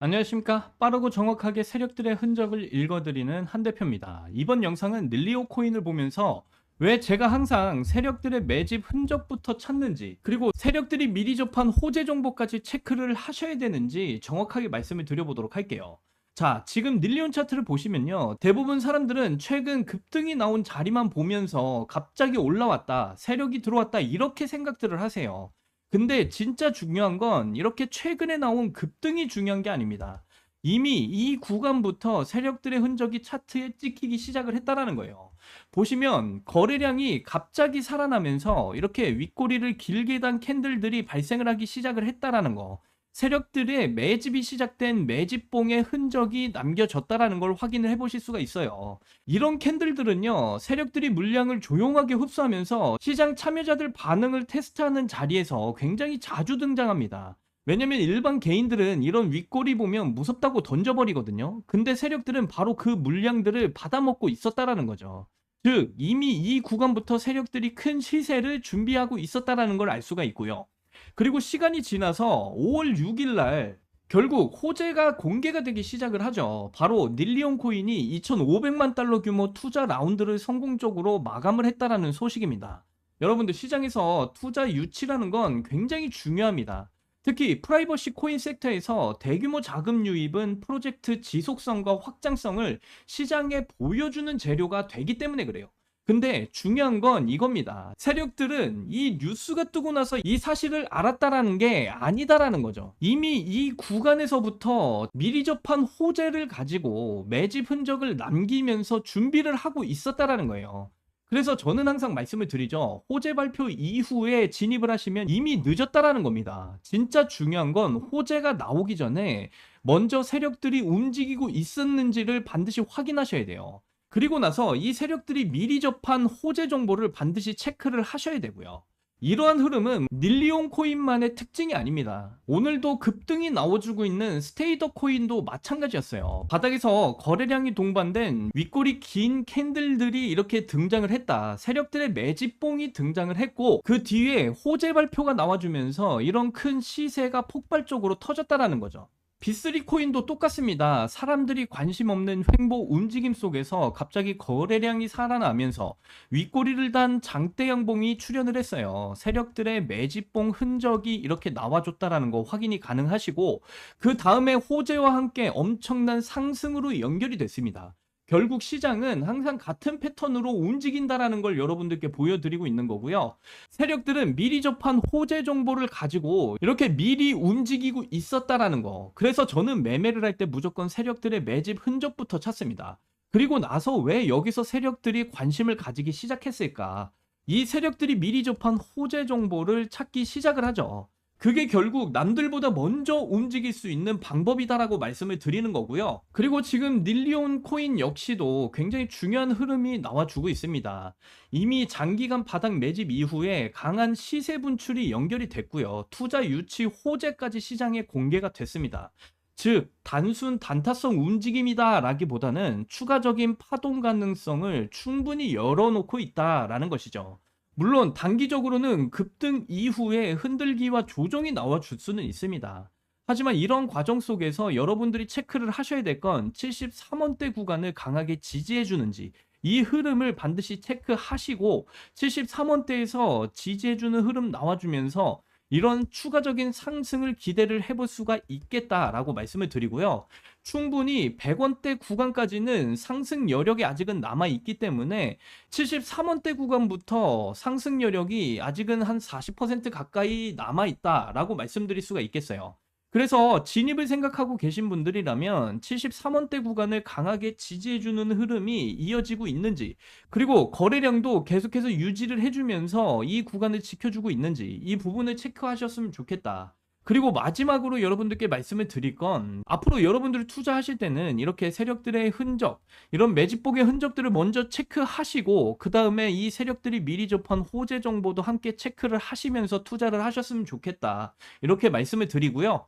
안녕하십니까. 빠르고 정확하게 세력들의 흔적을 읽어드리는 한 대표입니다. 이번 영상은 닐리오 코인을 보면서 왜 제가 항상 세력들의 매집 흔적부터 찾는지, 그리고 세력들이 미리 접한 호재 정보까지 체크를 하셔야 되는지 정확하게 말씀을 드려보도록 할게요. 자, 지금 닐리온 차트를 보시면요, 대부분 사람들은 최근 급등이 나온 자리만 보면서 갑자기 올라왔다, 세력이 들어왔다, 이렇게 생각들을 하세요. 근데 진짜 중요한 건 이렇게 최근에 나온 급등이 중요한 게 아닙니다. 이미 이 구간부터 세력들의 흔적이 차트에 찍히기 시작을 했다라는 거예요. 보시면 거래량이 갑자기 살아나면서 이렇게 윗꼬리를 길게 단 캔들들이 발생을 하기 시작을 했다라는 거. 세력들의 매집이 시작된 매집봉의 흔적이 남겨졌다라는 걸 확인을 해보실 수가 있어요. 이런 캔들들은요, 세력들이 물량을 조용하게 흡수하면서 시장 참여자들 반응을 테스트하는 자리에서 굉장히 자주 등장합니다. 왜냐면 일반 개인들은 이런 윗꼬리 보면 무섭다고 던져버리거든요. 근데 세력들은 바로 그 물량들을 받아먹고 있었다라는 거죠. 즉, 이미 이 구간부터 세력들이 큰 시세를 준비하고 있었다라는 걸 알 수가 있고요. 그리고 시간이 지나서 5월 6일 날 결국 호재가 공개가 되기 시작을 하죠. 바로 닐리온 코인이 2,500만 달러 규모 투자 라운드를 성공적으로 마감을 했다라는 소식입니다. 여러분들, 시장에서 투자 유치라는 건 굉장히 중요합니다. 특히 프라이버시 코인 섹터에서 대규모 자금 유입은 프로젝트 지속성과 확장성을 시장에 보여주는 재료가 되기 때문에 그래요. 근데 중요한 건 이겁니다. 세력들은 이 뉴스가 뜨고 나서 이 사실을 알았다라는 게 아니다라는 거죠. 이미 이 구간에서부터 미리 접한 호재를 가지고 매집 흔적을 남기면서 준비를 하고 있었다라는 거예요. 그래서 저는 항상 말씀을 드리죠. 호재 발표 이후에 진입을 하시면 이미 늦었다라는 겁니다. 진짜 중요한 건 호재가 나오기 전에 먼저 세력들이 움직이고 있었는지를 반드시 확인하셔야 돼요. 그리고 나서 이 세력들이 미리 접한 호재 정보를 반드시 체크를 하셔야 되고요. 이러한 흐름은 닐리온 코인만의 특징이 아닙니다. 오늘도 급등이 나와주고 있는 스테이더 코인도 마찬가지였어요. 바닥에서 거래량이 동반된 윗꼬리 긴 캔들들이 이렇게 등장을 했다. 세력들의 매집봉이 등장을 했고, 그 뒤에 호재 발표가 나와주면서 이런 큰 시세가 폭발적으로 터졌다라는 거죠. B3 코인도 똑같습니다. 사람들이 관심 없는 횡보 움직임 속에서 갑자기 거래량이 살아나면서 윗꼬리를 단 장대 양봉이 출현을 했어요. 세력들의 매집봉 흔적이 이렇게 나와줬다라는 거 확인이 가능하시고, 그 다음에 호재와 함께 엄청난 상승으로 연결이 됐습니다. 결국 시장은 항상 같은 패턴으로 움직인다라는 걸 여러분들께 보여드리고 있는 거고요. 세력들은 미리 접한 호재 정보를 가지고 이렇게 미리 움직이고 있었다라는 거. 그래서 저는 매매를 할 때 무조건 세력들의 매집 흔적부터 찾습니다. 그리고 나서 왜 여기서 세력들이 관심을 가지기 시작했을까? 이 세력들이 미리 접한 호재 정보를 찾기 시작을 하죠. 그게 결국 남들보다 먼저 움직일 수 있는 방법이다라고 말씀을 드리는 거고요. 그리고 지금 닐리온 코인 역시도 굉장히 중요한 흐름이 나와주고 있습니다. 이미 장기간 바닥 매집 이후에 강한 시세 분출이 연결이 됐고요. 투자 유치 호재까지 시장에 공개가 됐습니다. 즉, 단순 단타성 움직임이다라기보다는 추가적인 파동 가능성을 충분히 열어놓고 있다라는 것이죠. 물론 단기적으로는 급등 이후에 흔들기와 조정이 나와줄 수는 있습니다. 하지만 이런 과정 속에서 여러분들이 체크를 하셔야 될 건 73원대 구간을 강하게 지지해 주는지, 이 흐름을 반드시 체크하시고 73원대에서 지지해 주는 흐름 나와주면서 이런 추가적인 상승을 기대를 해볼 수가 있겠다라고 말씀을 드리고요. 충분히 100원대 구간까지는 상승 여력이 아직은 남아있기 때문에 73원대 구간부터 상승 여력이 아직은 한 40% 가까이 남아있다라고 말씀드릴 수가 있겠어요. 그래서 진입을 생각하고 계신 분들이라면 73원대 구간을 강하게 지지해주는 흐름이 이어지고 있는지, 그리고 거래량도 계속해서 유지를 해주면서 이 구간을 지켜주고 있는지, 이 부분을 체크하셨으면 좋겠다. 그리고 마지막으로 여러분들께 말씀을 드릴 건, 앞으로 여러분들이 투자하실 때는 이렇게 세력들의 흔적, 이런 매집복의 흔적들을 먼저 체크하시고, 그 다음에 이 세력들이 미리 접한 호재 정보도 함께 체크를 하시면서 투자를 하셨으면 좋겠다, 이렇게 말씀을 드리고요.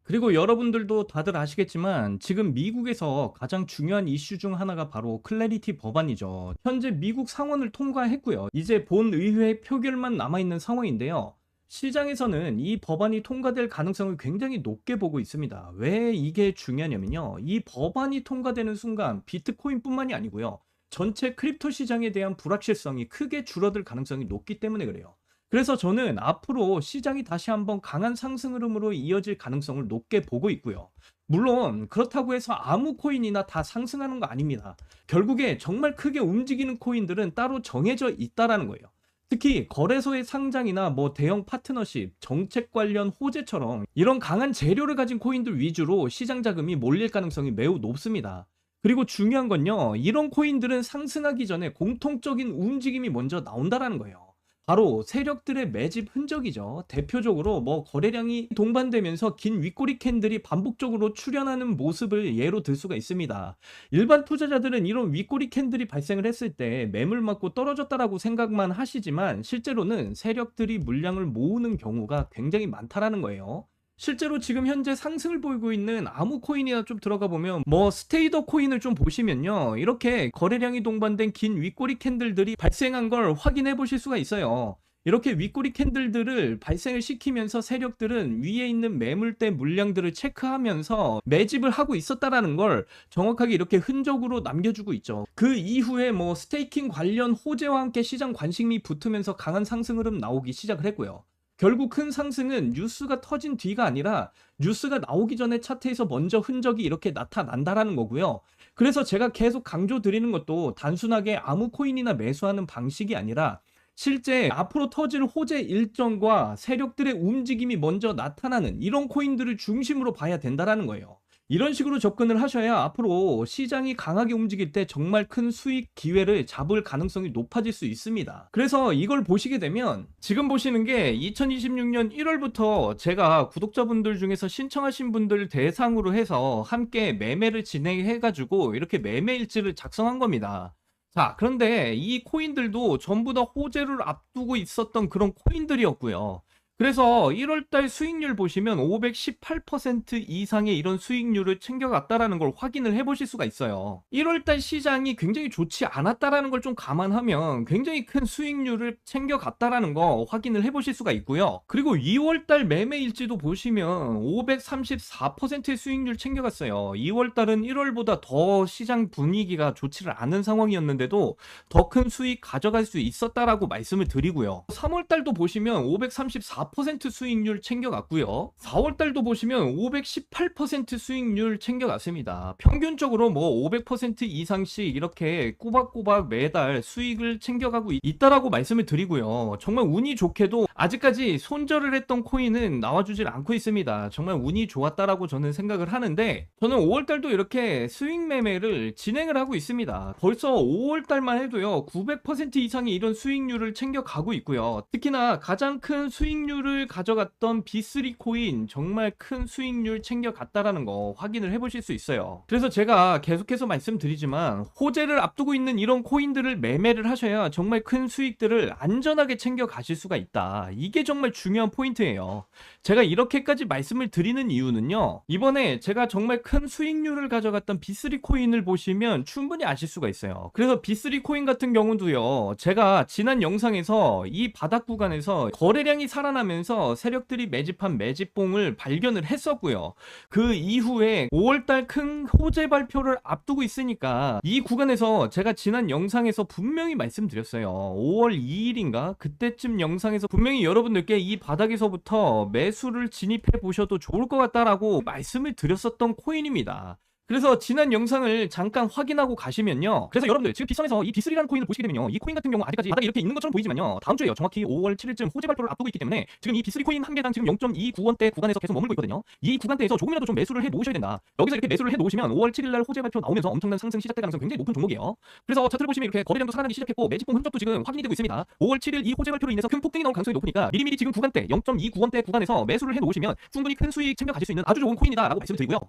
그리고 여러분들도 다들 아시겠지만 지금 미국에서 가장 중요한 이슈 중 하나가 바로 클래리티 법안이죠. 현재 미국 상원을 통과했고요. 이제 본의회 표결만 남아있는 상황인데요. 시장에서는 이 법안이 통과될 가능성을 굉장히 높게 보고 있습니다. 왜 이게 중요하냐면요. 이 법안이 통과되는 순간 비트코인뿐만이 아니고요. 전체 크립토 시장에 대한 불확실성이 크게 줄어들 가능성이 높기 때문에 그래요. 그래서 저는 앞으로 시장이 다시 한번 강한 상승 흐름으로 이어질 가능성을 높게 보고 있고요. 물론 그렇다고 해서 아무 코인이나 다 상승하는 거 아닙니다. 결국에 정말 크게 움직이는 코인들은 따로 정해져 있다라는 거예요. 특히 거래소의 상장이나 뭐 대형 파트너십, 정책 관련 호재처럼 이런 강한 재료를 가진 코인들 위주로 시장 자금이 몰릴 가능성이 매우 높습니다. 그리고 중요한 건요, 이런 코인들은 상승하기 전에 공통적인 움직임이 먼저 나온다라는 거예요. 바로 세력들의 매집 흔적이죠. 대표적으로 뭐 거래량이 동반되면서 긴 윗꼬리 캔들이 반복적으로 출현하는 모습을 예로 들 수가 있습니다. 일반 투자자들은 이런 윗꼬리 캔들이 발생을 했을 때 매물 맞고 떨어졌다라고 생각만 하시지만 실제로는 세력들이 물량을 모으는 경우가 굉장히 많다라는 거예요. 실제로 지금 현재 상승을 보이고 있는 아무 코인이나 좀 들어가 보면 뭐 스테이더 코인을 좀 보시면요. 이렇게 거래량이 동반된 긴 윗꼬리 캔들들이 발생한 걸 확인해 보실 수가 있어요. 이렇게 윗꼬리 캔들들을 발생을 시키면서 세력들은 위에 있는 매물대 물량들을 체크하면서 매집을 하고 있었다라는 걸 정확하게 이렇게 흔적으로 남겨주고 있죠. 그 이후에 뭐 스테이킹 관련 호재와 함께 시장 관심이 붙으면서 강한 상승 흐름 나오기 시작을 했고요. 결국 큰 상승은 뉴스가 터진 뒤가 아니라 뉴스가 나오기 전에 차트에서 먼저 흔적이 이렇게 나타난다라는 거고요. 그래서 제가 계속 강조드리는 것도 단순하게 아무 코인이나 매수하는 방식이 아니라 실제 앞으로 터질 호재 일정과 세력들의 움직임이 먼저 나타나는 이런 코인들을 중심으로 봐야 된다라는 거예요. 이런 식으로 접근을 하셔야 앞으로 시장이 강하게 움직일 때 정말 큰 수익 기회를 잡을 가능성이 높아질 수 있습니다. 그래서 이걸 보시게 되면 지금 보시는 게 2026년 1월부터 제가 구독자분들 중에서 신청하신 분들 대상으로 해서 함께 매매를 진행해가지고 이렇게 매매 일지를 작성한 겁니다. 자, 그런데 이 코인들도 전부 다 호재를 앞두고 있었던 그런 코인들이었고요. 그래서 1월달 수익률 보시면 518% 이상의 이런 수익률을 챙겨갔다라는 걸 확인을 해보실 수가 있어요. 1월달 시장이 굉장히 좋지 않았다라는 걸 좀 감안하면 굉장히 큰 수익률을 챙겨갔다라는 거 확인을 해보실 수가 있고요. 그리고 2월달 매매 일지도 보시면 534%의 수익률 챙겨갔어요. 2월달은 1월보다 더 시장 분위기가 좋지를 않은 상황이었는데도 더 큰 수익 가져갈 수 있었다라고 말씀을 드리고요. 3월달도 보시면 534% 수익률 챙겨갔고요. 4월달도 보시면 518% 수익률 챙겨갔습니다. 평균적으로 뭐 500% 이상씩 이렇게 꼬박꼬박 매달 수익을 챙겨가고 있다라고 말씀을 드리고요. 정말 운이 좋게도 아직까지 손절을 했던 코인은 나와주질 않고 있습니다. 정말 운이 좋았다라고 저는 생각을 하는데 저는 5월달도 이렇게 수익 매매를 진행을 하고 있습니다. 벌써 5월달만 해도요 900% 이상의 이런 수익률을 챙겨가고 있고요. 특히나 가장 큰 수익률을 가져갔던 B3 코인 정말 큰 수익률 챙겨갔다라는 거 확인을 해보실 수 있어요. 그래서 제가 계속해서 말씀드리지만 호재를 앞두고 있는 이런 코인들을 매매를 하셔야 정말 큰 수익들을 안전하게 챙겨가실 수가 있다. 이게 정말 중요한 포인트예요. 제가 이렇게까지 말씀을 드리는 이유는요, 이번에 제가 정말 큰 수익률을 가져갔던 B3 코인을 보시면 충분히 아실 수가 있어요. 그래서 B3 코인 같은 경우도요, 제가 지난 영상에서 이 바닥 구간에서 거래량이 살아나면서 세력들이 매집한 매집봉을 발견을 했었고요. 그 이후에 5월달 큰 호재 발표를 앞두고 있으니까 이 구간에서 제가 지난 영상에서 분명히 말씀드렸어요. 5월 2일인가? 그때쯤 영상에서 분명히 여러분들께 이 바닥에서부터 매수를 진입해 보셔도 좋을 것 같다라고 말씀을 드렸었던 코인입니다. 그래서 지난 영상을 잠깐 확인하고 가시면요. 그래서 여러분들 지금 빗선에서 이 B3라는 코인을 보시게 되면요. 이 코인 같은 경우 아직까지 바닥에 이렇게 있는 것처럼 보이지만요. 다음 주에요. 정확히 5월 7일쯤 호재 발표를 앞두고 있기 때문에 지금 이 B3 코인 한 개당 지금 0.29원대 구간에서 계속 머물고 있거든요. 이 구간대에서 조금이라도 좀 매수를 해 놓으셔야 된다. 여기서 이렇게 매수를 해 놓으시면 5월 7일 날 호재 발표 나오면서 엄청난 상승 시작될 가능성이 굉장히 높은 종목이에요. 그래서 차트를 보시면 이렇게 거래량도 살아나기 시작했고 매집봉 흔적도 지금 확인이 되고 있습니다. 5월 7일 이 호재 발표로 인해서 큰 폭등이 나올 가능성이 높으니까 미리미리 지금 구간대 0.29원대 구간에서 매수를 해 놓으시면 충분히 큰 수익 챙겨 가실 수 있는 아주 좋은 코인이다라고 말씀을 드리고요.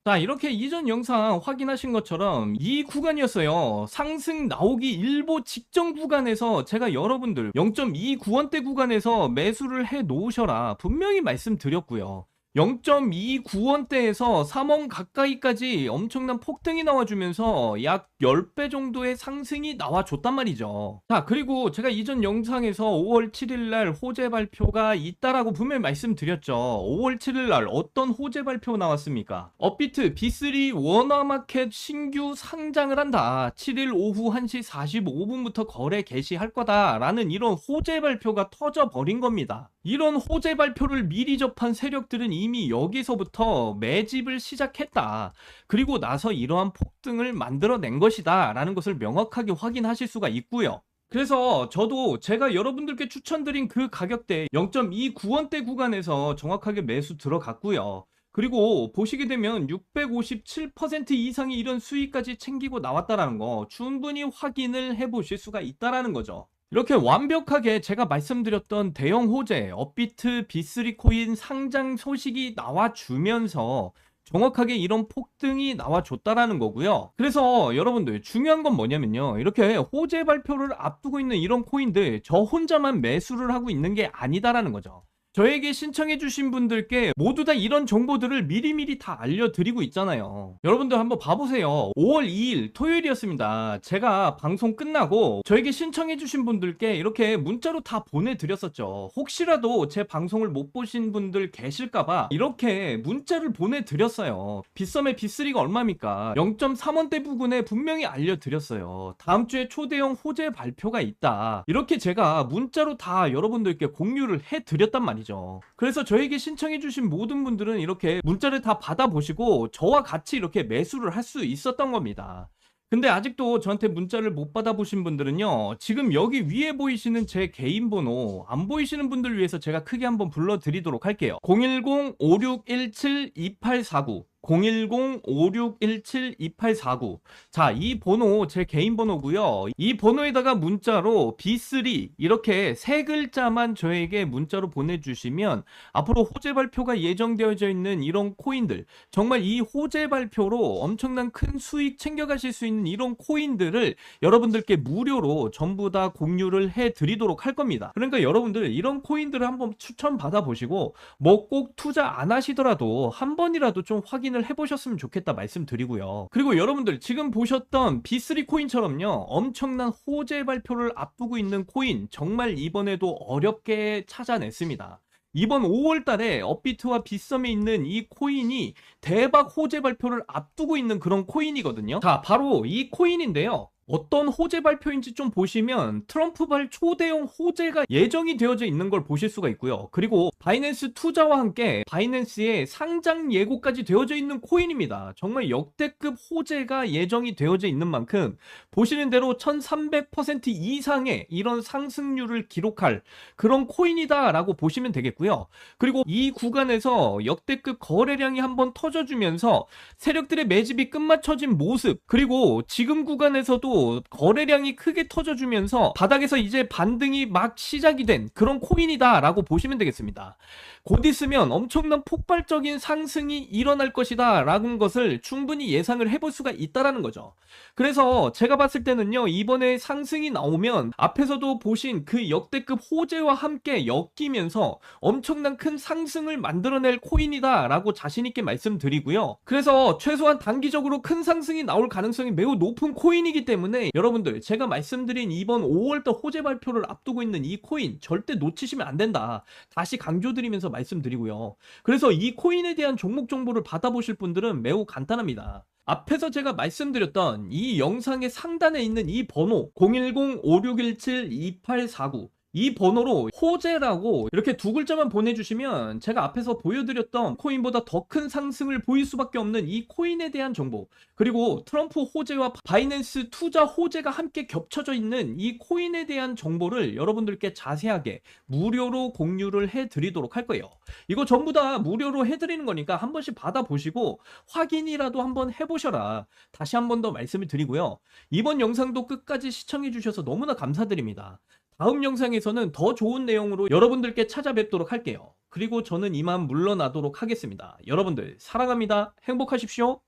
자, 이렇게 이전 영상 확인하신 것처럼 이 구간이었어요. 상승 나오기 일보 직전 구간에서 제가 여러분들 0.29원대 구간에서 매수를 해 놓으셔라 분명히 말씀드렸고요. 0.29원대에서 3원 가까이까지 엄청난 폭등이 나와주면서 약 10배 정도의 상승이 나와줬단 말이죠. 자, 그리고 제가 이전 영상에서 5월 7일 날 호재 발표가 있다라고 분명히 말씀드렸죠. 5월 7일 날 어떤 호재 발표 나왔습니까? 업비트 B3 워너마켓 신규 상장을 한다. 7일 오후 1시 45분부터 거래 개시할 거다라는 이런 호재 발표가 터져버린 겁니다. 이런 호재 발표를 미리 접한 세력들은 이미 여기서부터 매집을 시작했다. 그리고 나서 이러한 폭등을 만들어낸 것이다 라는 것을 명확하게 확인하실 수가 있고요. 그래서 저도 제가 여러분들께 추천드린 그 가격대 0.29원대 구간에서 정확하게 매수 들어갔고요. 그리고 보시게 되면 657% 이상의 이런 수익까지 챙기고 나왔다라는 거 충분히 확인을 해보실 수가 있다라는 거죠. 이렇게 완벽하게 제가 말씀드렸던 대형 호재 업비트 B3 코인 상장 소식이 나와주면서 정확하게 이런 폭등이 나와줬다라는 거고요. 그래서 여러분들 중요한 건 뭐냐면요, 이렇게 호재 발표를 앞두고 있는 이런 코인들 저 혼자만 매수를 하고 있는 게 아니다라는 거죠. 저에게 신청해 주신 분들께 모두 다 이런 정보들을 미리미리 다 알려드리고 있잖아요. 여러분들 한번 봐보세요. 5월 2일 토요일이었습니다. 제가 방송 끝나고 저에게 신청해 주신 분들께 이렇게 문자로 다 보내드렸었죠. 혹시라도 제 방송을 못 보신 분들 계실까봐 이렇게 문자를 보내드렸어요. 빗썸의 B3가 얼마입니까? 0.3원대 부근에 분명히 알려드렸어요. 다음 주에 초대형 호재 발표가 있다. 이렇게 제가 문자로 다 여러분들께 공유를 해드렸단 말이죠. 그래서 저에게 신청해주신 모든 분들은 이렇게 문자를 다 받아보시고 저와 같이 이렇게 매수를 할 수 있었던 겁니다. 근데 아직도 저한테 문자를 못 받아보신 분들은요, 지금 여기 위에 보이시는 제 개인 번호 안 보이시는 분들 위해서 제가 크게 한번 불러드리도록 할게요. 010-5617-2849 010-5617-2849. 자, 이 번호 제 개인 번호고요. 이 번호에다가 문자로 B3 이렇게 세 글자만 저에게 문자로 보내주시면 앞으로 호재 발표가 예정되어져 있는 이런 코인들, 정말 이 호재 발표로 엄청난 큰 수익 챙겨가실 수 있는 이런 코인들을 여러분들께 무료로 전부 다 공유를 해드리도록 할 겁니다. 그러니까 여러분들 이런 코인들을 한번 추천 받아보시고 뭐 꼭 투자 안 하시더라도 한 번이라도 좀 확인을 해보셨으면 좋겠다 말씀드리고요. 그리고 여러분들 지금 보셨던 B3 코인처럼요, 엄청난 호재 발표를 앞두고 있는 코인 정말 이번에도 어렵게 찾아냈습니다. 이번 5월 달에 업비트와 빗썸에 있는 이 코인이 대박 호재 발표를 앞두고 있는 그런 코인이거든요. 자, 바로 이 코인인데요. 어떤 호재 발표인지 좀 보시면 트럼프발 초대형 호재가 예정이 되어져 있는 걸 보실 수가 있고요. 그리고 바이낸스 투자와 함께 바이낸스의 상장 예고까지 되어져 있는 코인입니다. 정말 역대급 호재가 예정이 되어져 있는 만큼 보시는 대로 1300% 이상의 이런 상승률을 기록할 그런 코인이다 라고 보시면 되겠고요. 그리고 이 구간에서 역대급 거래량이 한번 터져주면서 세력들의 매집이 끝마쳐진 모습, 그리고 지금 구간에서도 거래량이 크게 터져주면서 바닥에서 이제 반등이 막 시작이 된 그런 코인이다 라고 보시면 되겠습니다. 곧 있으면 엄청난 폭발적인 상승이 일어날 것이다 라는 것을 충분히 예상을 해볼 수가 있다라는 거죠. 그래서 제가 봤을 때는요, 이번에 상승이 나오면 앞에서도 보신 그 역대급 호재와 함께 엮이면서 엄청난 큰 상승을 만들어낼 코인이다 라고 자신있게 말씀드리고요. 그래서 최소한 단기적으로 큰 상승이 나올 가능성이 매우 높은 코인이기 때문에 여러분들 제가 말씀드린 이번 5월달 호재 발표를 앞두고 있는 이 코인 절대 놓치시면 안 된다, 다시 강조드리면서 말씀드리고요. 그래서 이 코인에 대한 종목 정보를 받아보실 분들은 매우 간단합니다. 앞에서 제가 말씀드렸던 이 영상의 상단에 있는 이 번호 010-5617-2849, 이 번호로 호재라고 이렇게 두 글자만 보내주시면 제가 앞에서 보여드렸던 코인보다 더 큰 상승을 보일 수밖에 없는 이 코인에 대한 정보, 그리고 트럼프 호재와 바이낸스 투자 호재가 함께 겹쳐져 있는 이 코인에 대한 정보를 여러분들께 자세하게 무료로 공유를 해드리도록 할 거예요. 이거 전부 다 무료로 해드리는 거니까 한 번씩 받아보시고 확인이라도 한번 해보셔라, 다시 한 번 더 말씀을 드리고요. 이번 영상도 끝까지 시청해 주셔서 너무나 감사드립니다. 다음 영상에서는 더 좋은 내용으로 여러분들께 찾아뵙도록 할게요. 그리고 저는 이만 물러나도록 하겠습니다. 여러분들 사랑합니다. 행복하십시오.